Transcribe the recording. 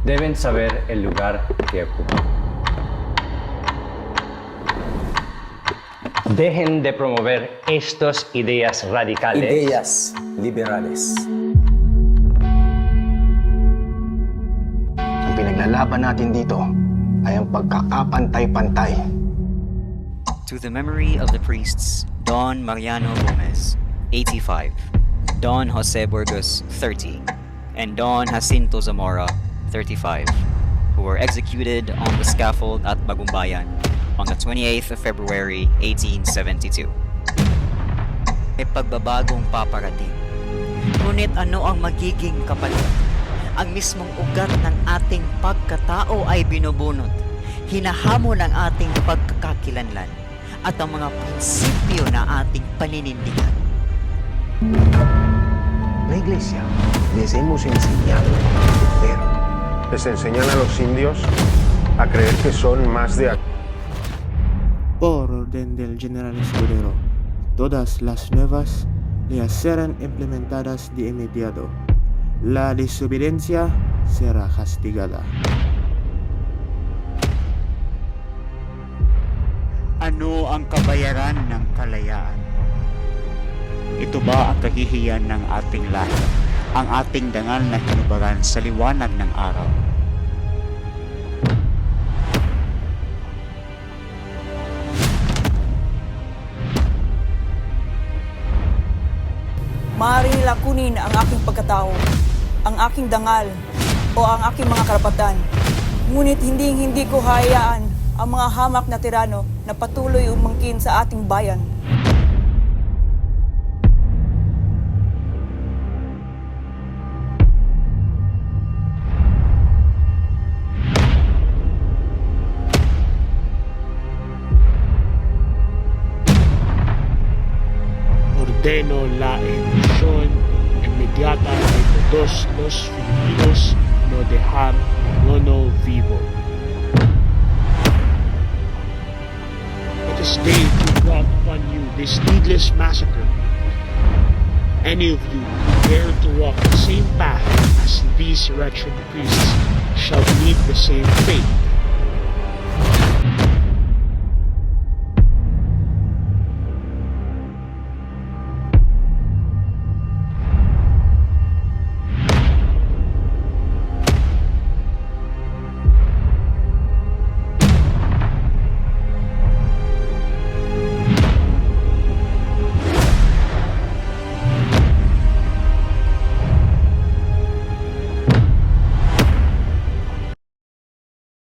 deben saber el lugar que ocupan. Dejen de promover estas ideas radicales. Ideas liberales. Ang pinaglalaban natin dito ay ang pagkakapantay-pantay. To the memory of the priests Don Mariano Gomez, 85, Don Jose Burgos, 30, and Don Jacinto Zamora, 35, who were executed on the scaffold at Bagumbayan on the 28th of February, 1872. May pagbabagong paparating. Ngunit ano ang magiging kapalit? Ang mismong ugat ng ating pagkatao ay binubunot. Hinahamon ang ating pagkakakilanlan at ang mga prinsipyo na ating paninindigan. La Iglesia les hemos enseñado a creer. Les enseñan a los indios a creer que son más de... Por orden del General Escudero, todas las nuevas leyes serán implementadas de inmediato. La desobediencia será castigada. Ano ang kabayaran ng kalayaan? Ito ba ang kahihiyan ng ating lahi? Ang ating dangal na hinubaran sa liwanag ng araw? Maaari nila kunin ang aking pagkatao, ang aking dangal, o ang aking mga karapatan. Ngunit hindi ko hayaan ang mga hamak na tirano na patuloy umangkin sa ating bayan. Ordeno la ejecución inmediata de todos los Filipinos, no dejar ninguno vivo. But this day who brought upon you this needless massacre, any of you who dare to walk the same path as these wretched priests shall meet the same fate.